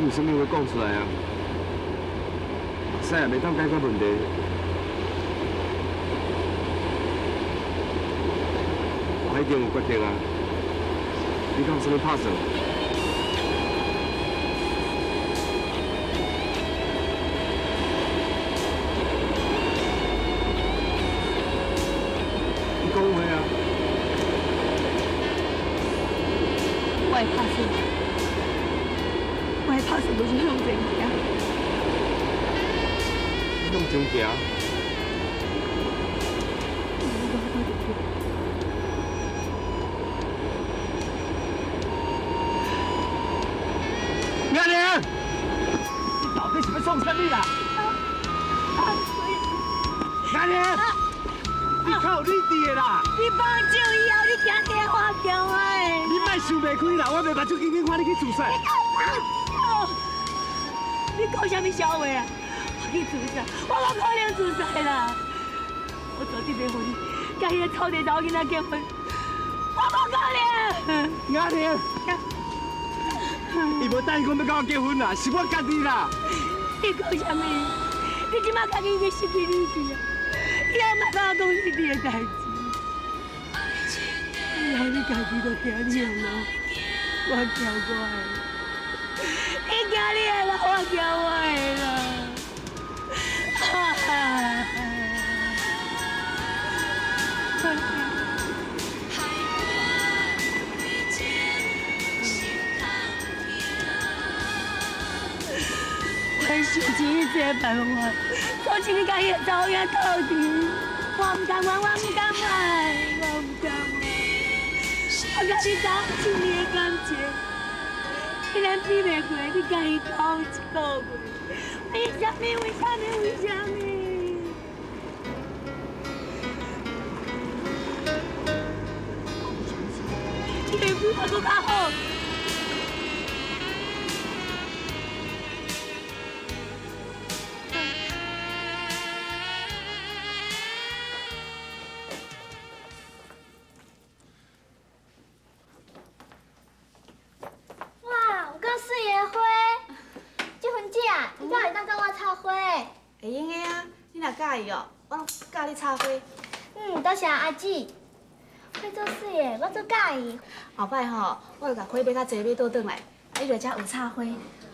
有啥物话讲出来啊？目屎也袂当解决问题。我已经有决定啊，你讲什么拍算？你讲话啊！我会拍算，我会拍算，就是向前行。向前行。娘娘，你到底是要创啥物啦？娘娘，你靠你弟的啦！你放手以后，你行电话叫我的。你莫想袂开啦，我袂目睭紧紧看你去自杀。你讲什么笑话啊？我去自杀，我无可能自杀啦！我绝对袂互你甲迄个臭地查某囡仔结婚，我无可能。娘娘，伊无答应我要甲我结婚啦，是我家己啦。你讲什么？你即马家己已经失去理智啊！以后莫甲我讲你弟的代志。以后你家己就行你的路，我行我的。你行你的路，我行我的路。哈哈。我想尽一切办法，阻止你甲伊个查某囝套阵。我唔甘愿，我唔甘愿，我唔甘愿。我甲你打1年的感情，竟然比袂过你甲伊交1个月。为什么？为什么？为什么？你比我更较好。会用的啊，你若介意哦，我拢教你插花。多谢阿姊。花做水的，我做介意。后摆吼，我会甲花买较济，买倒转来，你来遮有插花。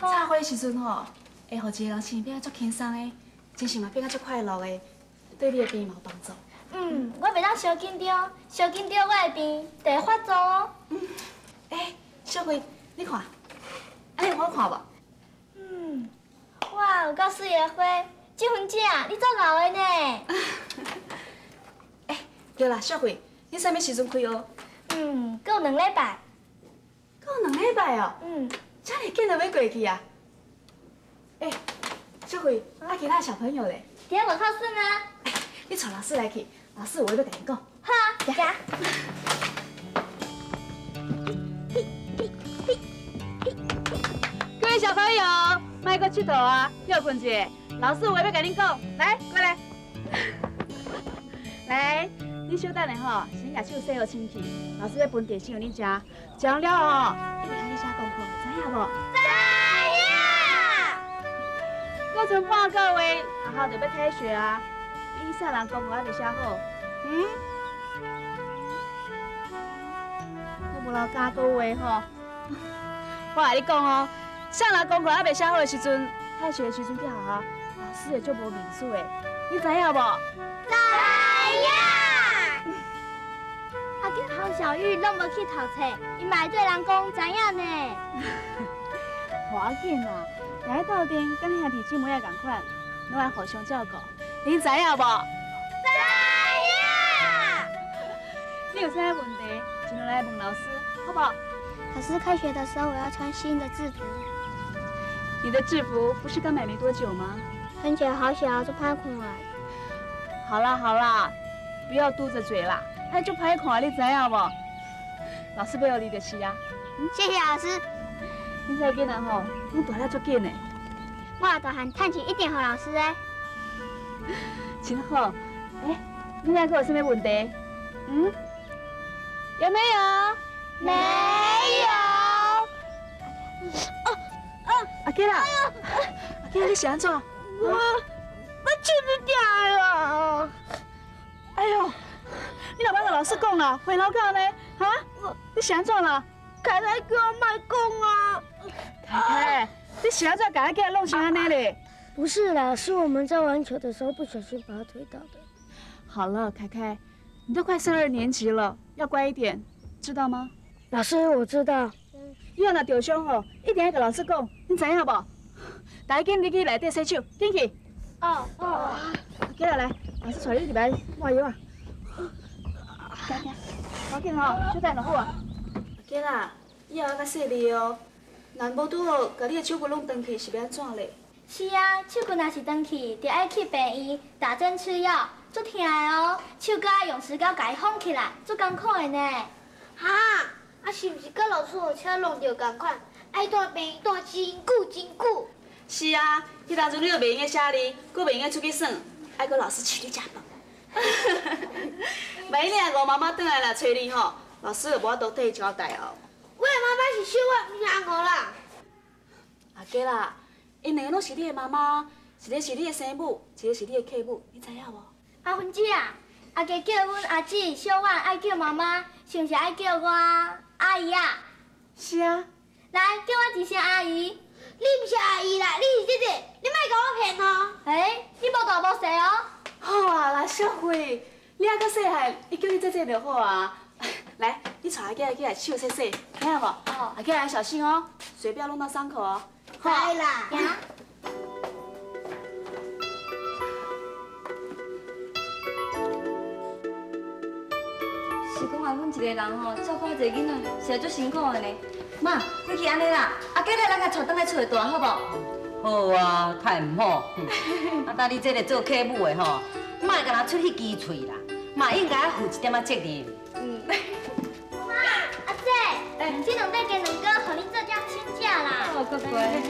插花时阵吼，会互一个人生变足轻松的，精神嘛变较足快乐的，对你的病嘛有帮助。我袂当伤紧张，伤紧张我的病就会发作哦。小花，你看，安尼有好看无？哇，有够水的花，这份钱你做熬的呢？对啦，小慧，你啥物时阵开学？还有2礼拜。还有2礼拜哦。遮尔紧就要过去啊？小慧，其他小朋友咧？伫咧外口耍呢。你带老师来去，老师有话要甲你讲。好啊，行。各位小朋友，莫搁佚佗啊，休困者。老师有话要甲恁讲，来，过来。来，你小等下吼，先把手洗好清气。老师要分点心互恁食，食完了后，一定要你写功课，知影无？知影。搁剩半个月，学校就要开学啊。你啥人功课还未写好？我无留加个月吼。我甲你讲哦，啥人功课还未写好的时阵，开学的时阵去学校，老师会足无面子的，你知影无？知影。啊，叫郝小玉拢无去读册，伊嘛会对人讲知影呢。无要紧啦，大家斗阵，跟兄弟姊妹也共款，拢爱互相照顾，你知影无？知影。你有啥问题，尽量来问老师，好不好？可是开学的时候我要穿新的制服。你的制服不是刚买没多久吗？看起来好小，就拍看来。好啦好啦，不要嘟着嘴啦，那就歹看，你知影无？老师要你就是啊。谢谢老师。你这囡仔吼，你大了足紧的。我大汉趁钱一定给老师的。真好。你那个有什么问题？有没有？没有。吉啦，阿吉啦，你是安怎？我手就掉了。哎呦，你老爸跟老师讲啦，回楼教呢？哈？你是安怎啦？太太叫我卖讲啊。太太，你是安怎把阿吉弄成安尼嘞？不是啦，是我们在玩球的时候不小心把他推倒的。好了，凯凯，你都快升2年级了，要乖一点，知道吗？老师，我知道。以后若受伤吼，一定要跟老师讲，你知影无？大家紧入去内底洗手，紧去。哦。起来来，老师带你入来抹药啊。行行，赶紧吼，小等就好啊。阿吉啦，以后要较细腻哦。若无拄好，甲你的手骨弄断去，是要安怎嘞？是啊，手骨若是断去，就爱去病院打针吃药，足疼的哦。手甲用石膏甲伊缝起来，足艰苦的呢。哈，是毋是甲老师的车弄着共款？爱住病院住真久真久。是啊，迄当阵你就袂用个写字，佫袂用个出去耍，爱佫老师请你食饭。万一你阿五妈妈转来来找你吼，老师就无法度替伊交代哦。我的妈妈是小我，毋是阿五啦。阿吉啦，因两个拢是你的妈妈，一个是你的生母，一个是你的客母，你知影无？阿芬姐啊，阿家叫阮阿姊、小婉爱叫妈妈，是毋是爱叫我阿姨啊？是啊。来，叫我一声阿姨。你毋是阿姨啦，你是姐姐，你莫甲我骗哦。你无大无小哦。好啊，啦小慧，你还较细汉，伊叫你姐姐就好啊。来，你带阿吉来手洗洗，听有无？阿吉来小心哦，水不要弄到伤口哦。知啦。是讲阿阮一个人吼，照顾一个囡仔，是足辛苦的呢。妈，你去安尼啦，阿吉来咱甲带倒来厝大好无？好啊，太唔好。啊，当你这个做客母的吼，莫甲人出去机喙啦，嘛应该负一点仔责任。妈，阿姐，这两块鸡卵糕，互恁做点请假啦。好，乖乖。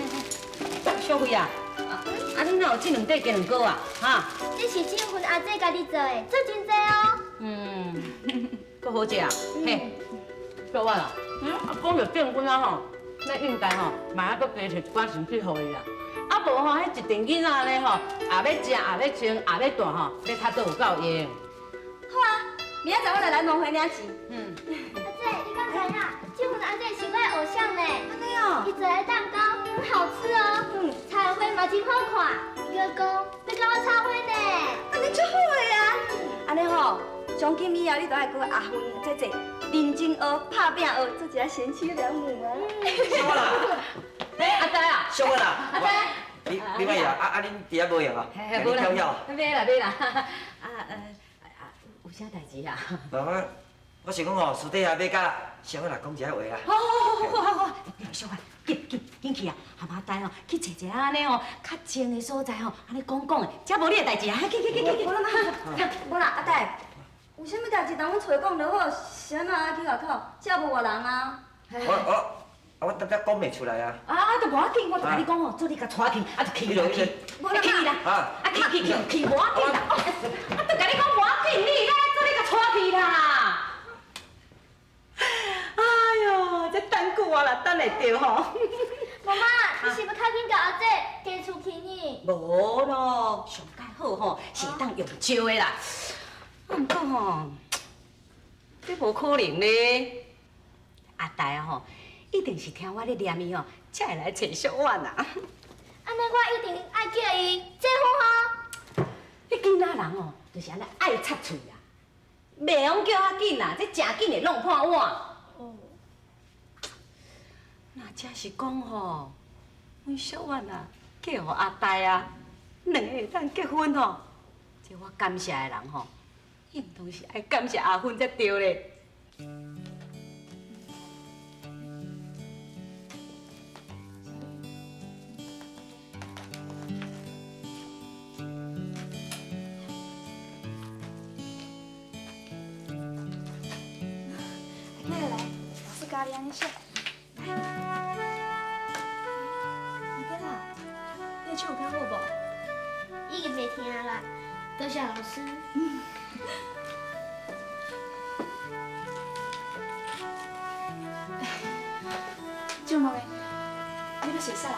小慧啊，你哪有这两块鸡卵糕啊？哈？这是这份阿姐家己做的，做真济哦。够好食啊！嘿，小婉啊，讲着变婚啊吼，咱应该吼，嘛还搁加摕一寡钱去互伊啦。啊无吼，迄一群囡仔咧吼，也要食，也要穿，也要大吼，要较做有够用。好啊，明仔载我来农会领钱。阿姐，你敢知影？这份阿姐是我的偶像呢。安尼哦。伊做的蛋糕很好吃哦，彩绘嘛真好看。伊个讲要甲我插花呢。安尼足好个啊！安尼吼，从今以后你都爱跟阿芬姐姐认真学，拍拼学，做一个贤妻良母啊！小我啦，阿呆啊，小我啦，阿呆，你乜嘢啊？阿恁伫遐无闲啊？无啦，跳跳。买啦，有啥代志啊？我想讲吼，私底下要甲小我啦讲一下话啦。好，小慧，紧去啊！含阿呆哦，去找一个安尼哦，较静的所在哦，安尼讲的，才无你的代志啊！去。无啦，阿呆，有啥物代志，当阮找讲就好，是安怎去外口？遮无外人啊。我当才讲袂出来啊。就无要紧，我就甲你讲哦，做你甲带去，就去啦，无啦，去啦，去，无要紧啦，就甲你讲无要紧，你做你甲带去啦。哎呦，这等久啊啦，等会着吼。妈妈，你是要较紧甲阿姐嫁出去呢？无咯，上介好吼，是会当用招的啦。不过吼，这无可能咧。阿呆啊吼，一定是听我咧念伊吼，才会来找小婉啊。安尼我一定爱叫伊结婚哦。迄囡仔人哦，就是安尼爱插喙啊，袂用叫较紧啦，这真紧会弄破碗。那真是讲吼，阮小婉啊，嫁互阿呆啊，两个会当结婚吼，这我感谢的人吼，应当是爱感谢阿芬才对咧。来，老师教你安尼写。阿吉啦，你的手有较好无？已经袂听啦，多谢老师。舅妈咪，你要洗啥？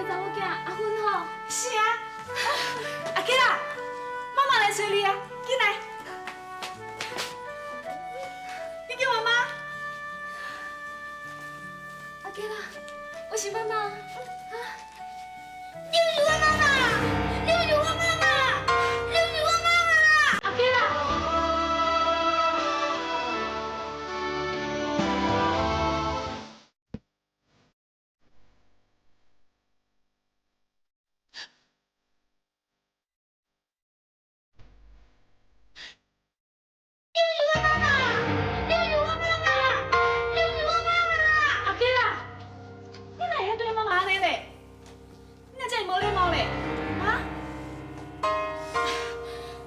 个查某囝阿芬吼。是啊，阿吉啦，妈妈来找你啊，进来。你叫妈妈。阿吉啦，我是妈妈。啊，你是我妈妈，你是我妈妈，你是我妈妈。阿吉啦。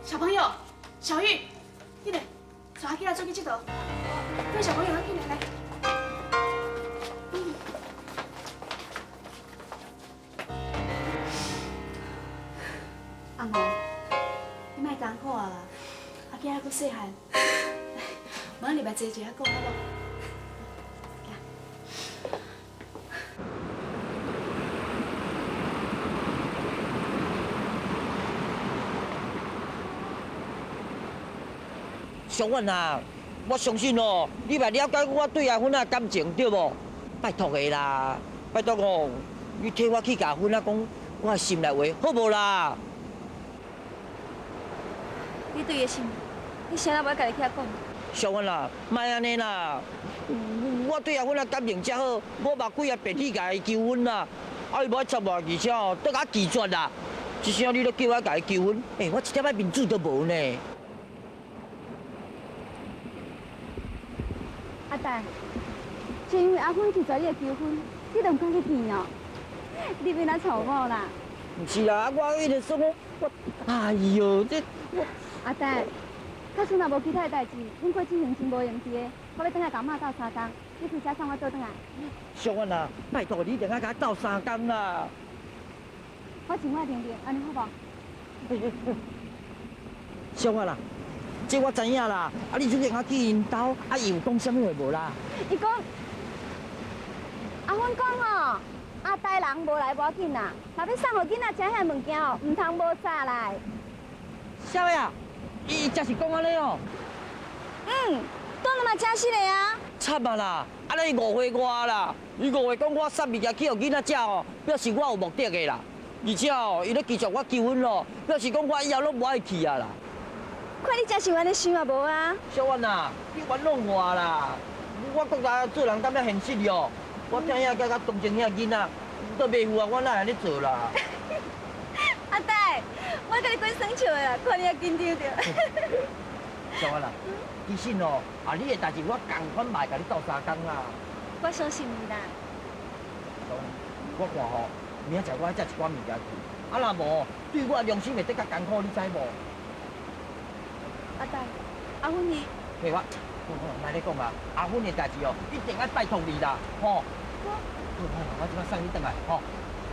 小朋友，小玉，进来，带阿吉来出去佚佗。各位小朋友，进来来。阿五，你莫艰苦啊啦，阿吉还阁细汉，晚入来坐一下讲好无？小婉啊，我相信哦，你嘛了解我对阿芬啊感情对无？拜托个啦，拜托哦，你替我去甲阿芬啊讲我的心内话，好无啦？你对伊心，你谁人无家己去遐讲？小婉啊，莫安尼啦，我对阿芬啊感情遮好，我嘛几啊遍去甲伊求婚啦，啊伊无爱插我，而且哦，得我拒绝啦。一声你都叫我甲伊求婚，我一点仔面子都无呢。阿呆，就因为阿芬拒绝你的求婚，你都唔敢去见哦？你变哪错某啦？唔是啦，我迄个说我，哎呦，这我阿呆，假使若无其他的代志，阮过去行程无用去的，我要等下甲妈斗3工，你开车送我倒转来。小婉啊，拜托你，等下甲我斗3工啦。我情我定定，安尼好无？小婉啦，这我知影啦，啊你最近啊去因兜，啊伊有讲啥物话无啦？伊讲，阿芬讲吼，阿呆人无来无要紧啦，若要送互囡仔食遐物件哦，唔通无早来。啥呀？伊真是讲安尼哦？当然嘛真实的啊。惨啊啦！啊你误会我啦！伊误会讲我送物件去互囡仔食哦，表示我有目的的啦。而且哦，伊咧拒绝我求婚咯，表示讲我以后拢无爱去啊啦。看你真是安尼想也无啊。小婉啊，你冤枉我啦！我国家做人敢遐现实哦。我听遐甲同情遐囡仔，都袂赴啊，我哪会安尼做啦？阿呆，我甲你滚生笑的啦，看你遐紧张着。小婉啊，其实哦，你的代志我共款嘛会甲你斗3工啦。我相信你啦。小婉，我看吼，明仔载我爱载一寡物件去，啊若无，对我良心会得较艰苦，你知无？阿呆，阿芬伊，嘿我莫咧讲啦，阿芬的代志哦，一定爱拜托你啦，吼。我即摆送你转来，吼，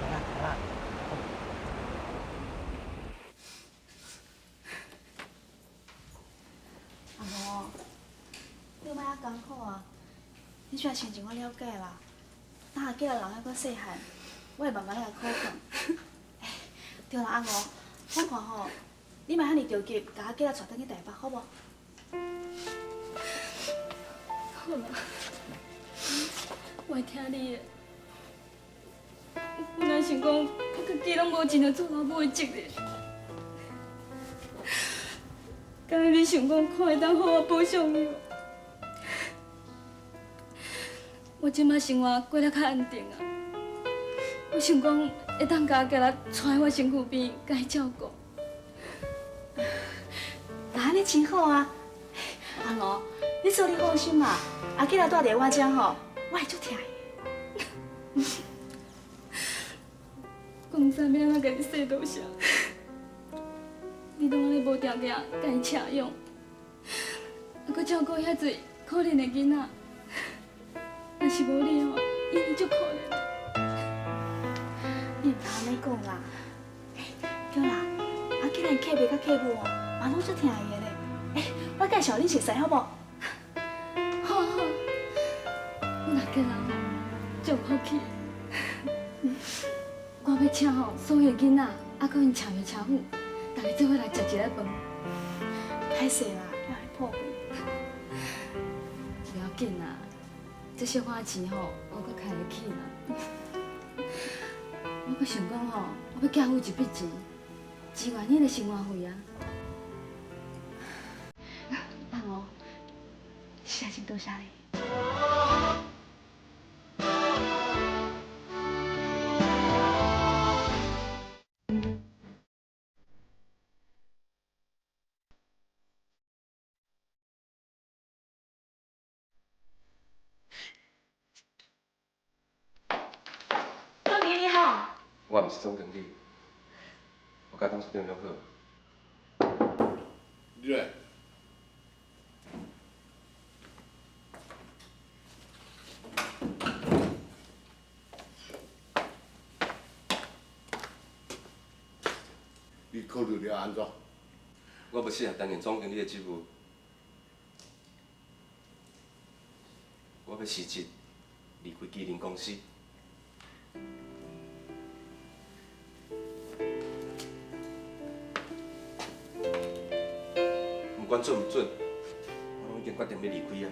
来啦来啦。阿五，你莫遐艰苦啊！你虽然心情我了解啦，等下叫人还阁细汉，我会慢慢来考虑。对啦，阿五，我看吼，你莫遐尼着急，甲阿囡仔带转去台北，好无？好啦，我会听你的。本来想讲，我家己拢无尽到做老母的责任。敢若你想讲，看会当好好保障你？我即马生活过得较安定啊。我想讲，会当甲家己带我身躯边，甲伊照顾。那安尼真好啊！阿五，你做你放心嘛，阿囡仔住伫我遮吼，我会足疼伊。讲啥要安怎甲你说多谢？你拢安尼无定定甲伊请养，还阁照顾遐侪可怜的囡仔。若是无你吼，伊会足可怜的。你毋通安尼讲啦。对啦，阿囡仔客爸甲客母哦，嘛拢足疼伊的咧。我介绍你熟识好无？好好，我若叫人吼，就好去。我要请吼所有囡仔，啊，搁因亲妹亲母，大家做伙来食一个饭。歹势啦，我来破费。不要紧啦，这小可钱吼，我搁开得起啦。我搁想讲吼，我要寄付一笔钱，支援恁的生活费啊。哦，实在真多谢你。总经理好。我毋是总经理，我甲董事长就好。你来。你考虑了安怎？我不适合担任总经理的职务，我要辞职，离开麒麟公司。不管准不准，我拢已经决定要离开啊！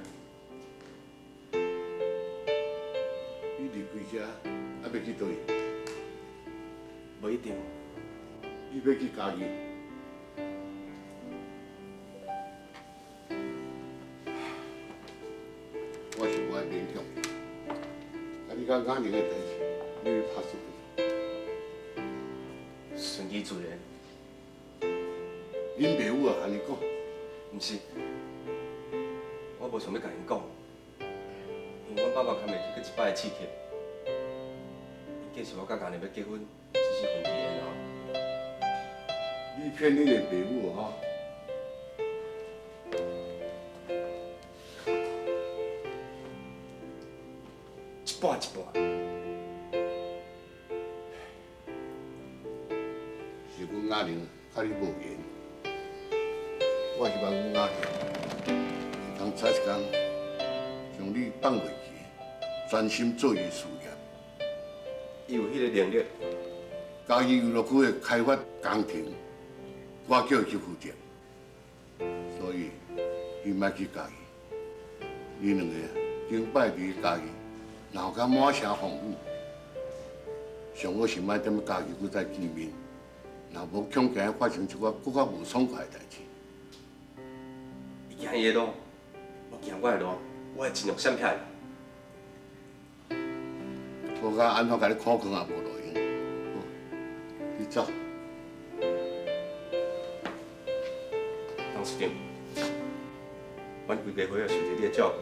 你离开遮，啊要去倒位？无一定。你要去嘉义？我是我的勉强你。啊，你讲眼睛的代志，你要拍算不？顺其自然。恁爸母啊，安尼讲。毋是，我无想要甲因讲，因为阮爸爸还袂去过一摆的刺客。伊计是我甲家己要结婚，只是分期延后。你骗恁的爸母吼？一半一半。是阮阿玲甲你无缘。我希望阮阿玲会当早一天将你放袂记，专心做伊事业。伊有迄个能力。嘉义娱乐区的开发工程，我叫伊去负责，所以伊莫去嘉义。你两个顶摆伫嘉义，闹甲满城风雨，上好是莫踮嘉义搁再见面，若无恐惊发生一寡搁较无爽快的代志。伊行伊的路，我行我的路，我会尽量闪开。我甲安怎甲你苦劝也无路用，好，你走。董事长，阮规家伙要受着你的照顾，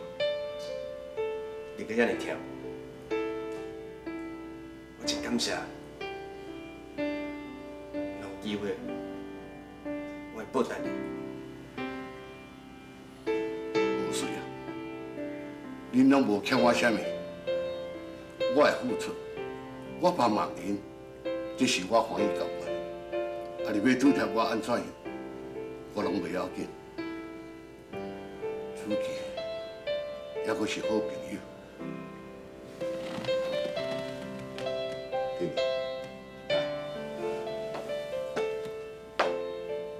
你搁遐尔疼，我真感谢。若有机会，我会报答你。无水啊，恁拢无欠我啥物，我会付出，我帮忙恁，这是我欢喜感觉。啊，你要拄贴我安怎样，我拢袂要紧。出去，还阁是好朋友。经理，来，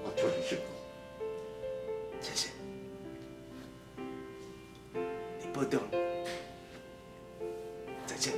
我祝你成功。谢谢，你保重，再见。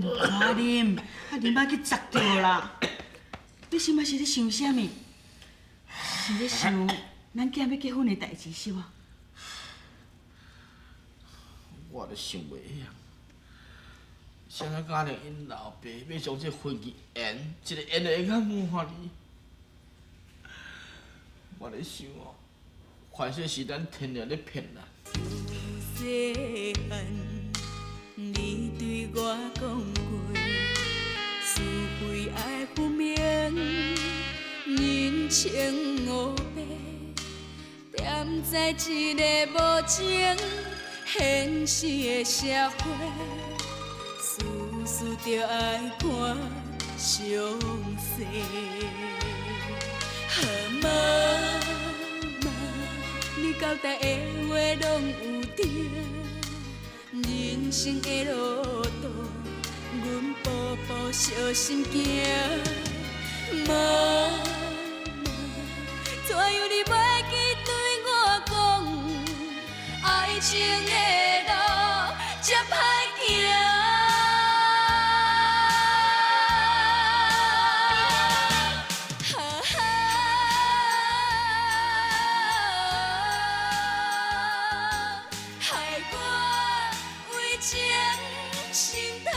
我啉，啉啊去砸着啦！你是嘛是咧想啥物？是咧想咱囝要结婚的代志是无？我都想袂晓。谁人家令因老爸要将这婚期延，一个延就会较满哩。我咧想哦，反正是咱天然咧骗人。细汉，你对我讲过，是非爱分明，人情黑白，踮在一个无情现实的社会，事事着爱看详细。妈妈，你交代的话拢有听，人生的路途，阮步步小心行。妈妈，怎样你袂记对我讲，爱情的路这歹行？害我为情心痛。